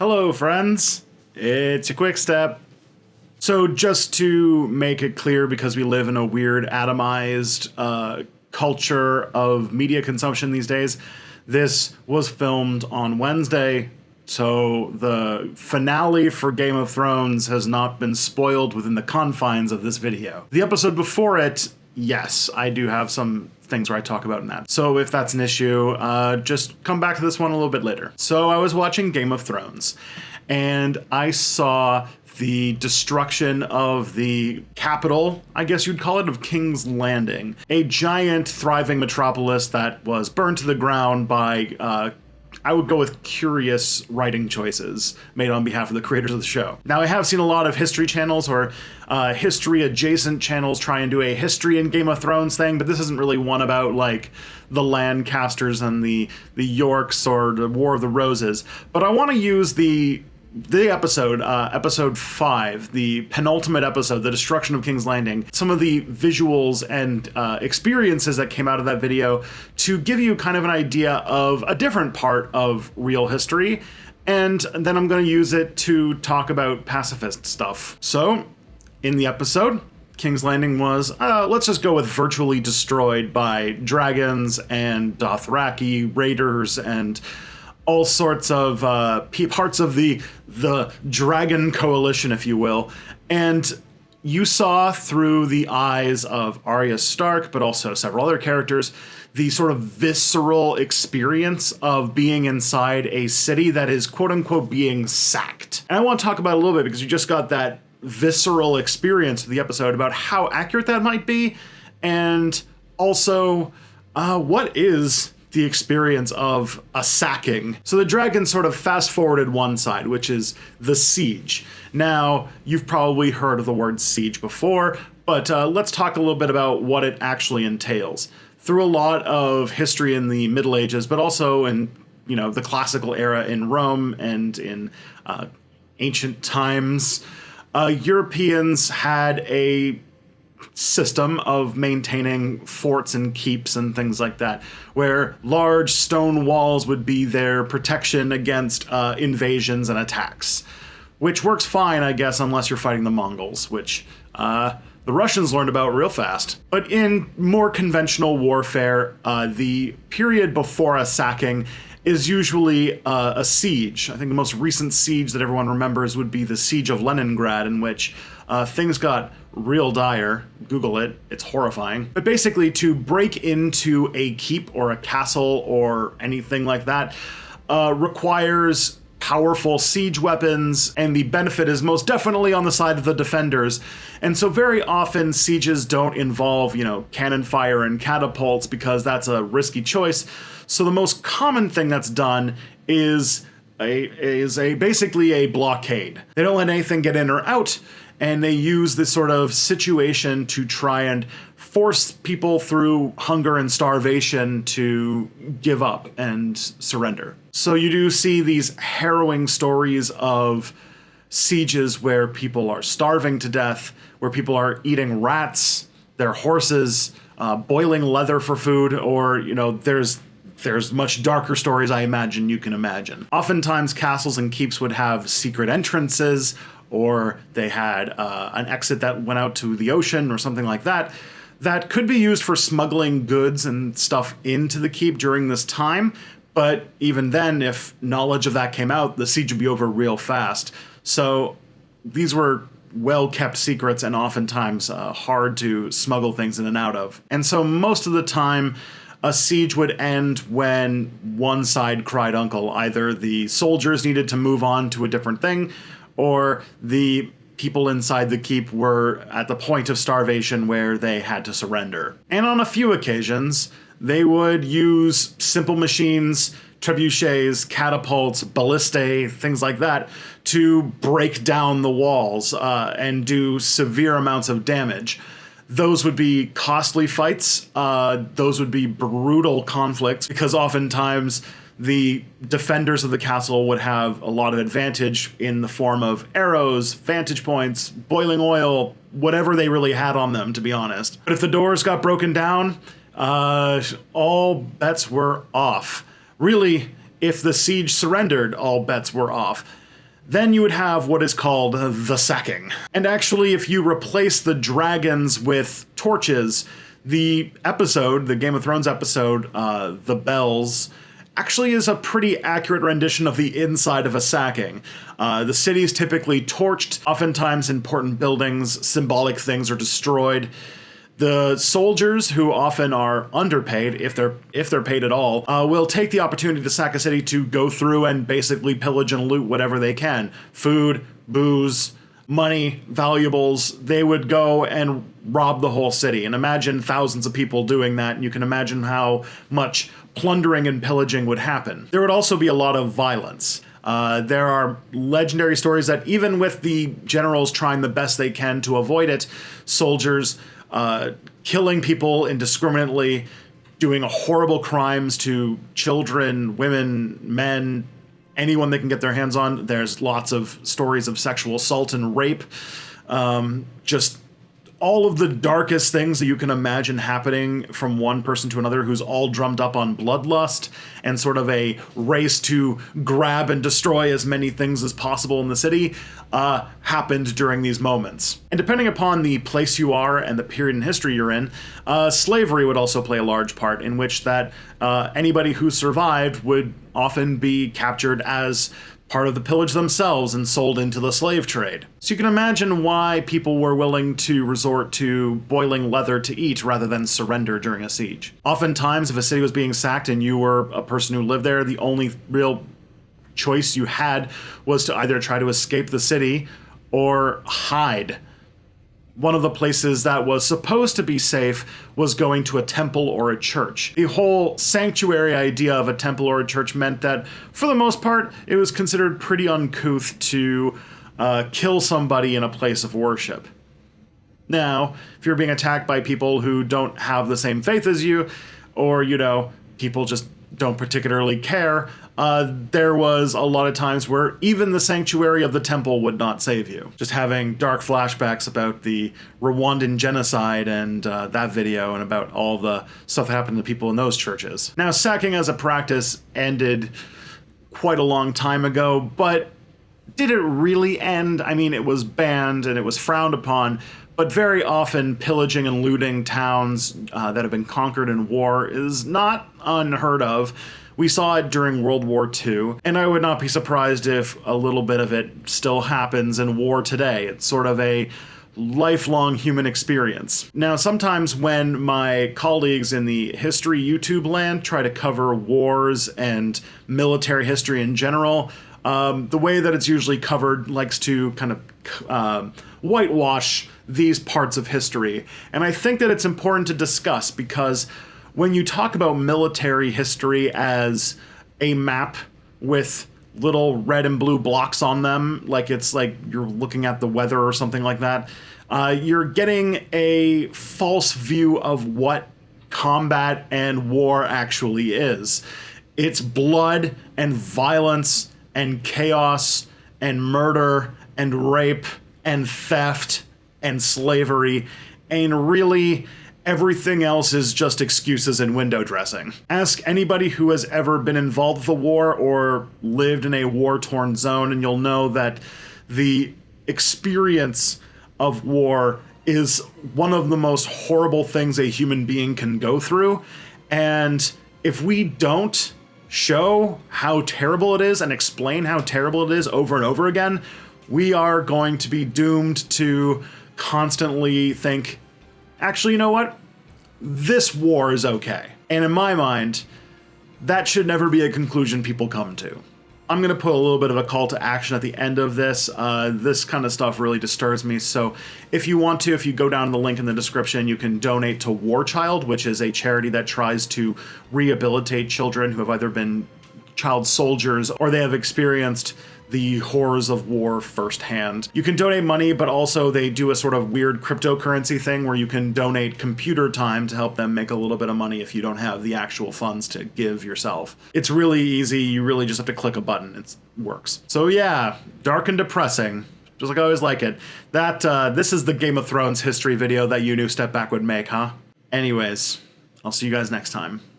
Hello, friends. It's a quick step. So just to make it clear, because we live in a weird atomized culture of media consumption these days, this was filmed on Wednesday, so the finale for Game of Thrones has not been spoiled within the confines of this video. The episode before it, yes, I do have some things where I talk about in that. So if that's an issue, just come back to this one a little bit later. So I was watching Game of Thrones, and I saw the destruction of the capital, I guess you'd call it, of King's Landing. A giant, thriving metropolis that was burned to the ground by, I would go with curious writing choices made on behalf of the creators of the show. Now, I have seen a lot of history channels or history-adjacent channels try and do a history in Game of Thrones thing, but this isn't really one about, like, the Lancasters and the Yorks or the War of the Roses. But I want to use the episode, episode 5, the penultimate episode, the destruction of King's Landing, some of the visuals and experiences that came out of that video to give you kind of an idea of a different part of real history, and then I'm going to use it to talk about pacifist stuff. So, in the episode, King's Landing was, let's just go with virtually destroyed by dragons and Dothraki raiders and all sorts of parts of the Dragon Coalition, if you will. And you saw through the eyes of Arya Stark, but also several other characters, the sort of visceral experience of being inside a city that is quote-unquote being sacked. And I want to talk about it a little bit because you just got that visceral experience of the episode about how accurate that might be, and also what is the experience of a sacking. So the dragon sort of fast-forwarded one side, which is the siege. Now, you've probably heard of the word siege before, but let's talk a little bit about what it actually entails. Through a lot of history in the Middle Ages, but also in, the classical era in Rome and in ancient times, Europeans had a system of maintaining forts and keeps and things like that, where large stone walls would be their protection against invasions and attacks, which works fine, I guess, unless you're fighting the Mongols, which the Russians learned about real fast. But in more conventional warfare, the period before a sacking is usually a siege. I think the most recent siege that everyone remembers would be the Siege of Leningrad, in which things got real dire. Google it, it's horrifying. But basically, to break into a keep or a castle or anything like that requires powerful siege weapons, and the benefit is most definitely on the side of the defenders. And so very often sieges don't involve, cannon fire and catapults because that's a risky choice. So the most common thing that's done is basically a blockade. They don't let anything get in or out, and they use this sort of situation to try and force people through hunger and starvation to give up and surrender. So you do see these harrowing stories of sieges where people are starving to death, where people are eating rats, their horses, boiling leather for food, or, there's much darker stories I imagine you can imagine. Oftentimes castles and keeps would have secret entrances, or they had an exit that went out to the ocean or something like that, that could be used for smuggling goods and stuff into the keep during this time. But even then, if knowledge of that came out, the siege would be over real fast. So these were well-kept secrets and oftentimes hard to smuggle things in and out of. And so most of the time, a siege would end when one side cried uncle. Either the soldiers needed to move on to a different thing, or the people inside the keep were at the point of starvation where they had to surrender. And on a few occasions, they would use simple machines, trebuchets, catapults, ballistae, things like that, to break down the walls and do severe amounts of damage. Those would be costly fights. Those would be brutal conflicts, because oftentimes the defenders of the castle would have a lot of advantage in the form of arrows, vantage points, boiling oil, whatever they really had on them, to be honest. But if the doors got broken down, all bets were off. Really, if the siege surrendered, all bets were off. Then you would have what is called the sacking. And actually, if you replace the dragons with torches, the Game of Thrones episode, The Bells, actually is a pretty accurate rendition of the inside of a sacking. The city is typically torched. Oftentimes important buildings, symbolic things are destroyed. The soldiers, who often are underpaid, if they're paid at all, will take the opportunity to sack a city to go through and basically pillage and loot whatever they can. Food, booze, money, valuables. They would go and rob the whole city. And imagine thousands of people doing that, and you can imagine how much plundering and pillaging would happen. There would also be a lot of violence. There are legendary stories that even with the generals trying the best they can to avoid it, soldiers killing people indiscriminately, doing horrible crimes to children, women, men, anyone they can get their hands on. There's lots of stories of sexual assault and rape. Just all of the darkest things that you can imagine happening from one person to another, who's all drummed up on bloodlust and sort of a race to grab and destroy as many things as possible in the city, happened during these moments. And depending upon the place you are and the period in history you're in, slavery would also play a large part, in which that anybody who survived would often be captured as part of the pillage themselves and sold into the slave trade. So you can imagine why people were willing to resort to boiling leather to eat rather than surrender during a siege. Oftentimes, if a city was being sacked and you were a person who lived there, the only real choice you had was to either try to escape the city or hide. One of the places that was supposed to be safe was going to a temple or a church. The whole sanctuary idea of a temple or a church meant that, for the most part, it was considered pretty uncouth to kill somebody in a place of worship. Now, if you're being attacked by people who don't have the same faith as you, or, people just don't particularly care, there was a lot of times where even the sanctuary of the temple would not save you. Just having dark flashbacks about the Rwandan genocide and that video, and about all the stuff that happened to people in those churches. Now, sacking as a practice ended quite a long time ago, but did it really end? I mean, it was banned and it was frowned upon, but very often pillaging and looting towns that have been conquered in war is not unheard of. We saw it during World War II, and I would not be surprised if a little bit of it still happens in war today. It's sort of a lifelong human experience. Now, sometimes when my colleagues in the history YouTube land try to cover wars and military history in general, the way that it's usually covered likes to kind of whitewash these parts of history. And I think that it's important to discuss, because when you talk about military history as a map with little red and blue blocks on them, like it's like you're looking at the weather or something like that, you're getting a false view of what combat and war actually is. It's blood and violence and chaos and murder and rape and theft and slavery, and really everything else is just excuses and window dressing. Ask anybody who has ever been involved with a war or lived in a war-torn zone, and you'll know that the experience of war is one of the most horrible things a human being can go through. And if we don't show how terrible it is and explain how terrible it is over and over again, we are going to be doomed to constantly think, actually, you know what? This war is okay. And in my mind, that should never be a conclusion people come to. I'm going to put a little bit of a call to action at the end of this. This kind of stuff really disturbs me. So if you want to, if you go down to the link in the description, you can donate to War Child, which is a charity that tries to rehabilitate children who have either been child soldiers or they have experienced the horrors of war firsthand. You can donate money, but also they do a sort of weird cryptocurrency thing where you can donate computer time to help them make a little bit of money if you don't have the actual funds to give yourself. It's really easy. You really just have to click a button. It works. So yeah, dark and depressing, just like I always like it. This is the Game of Thrones history video that you knew Step Back would make, huh? Anyways, I'll see you guys next time.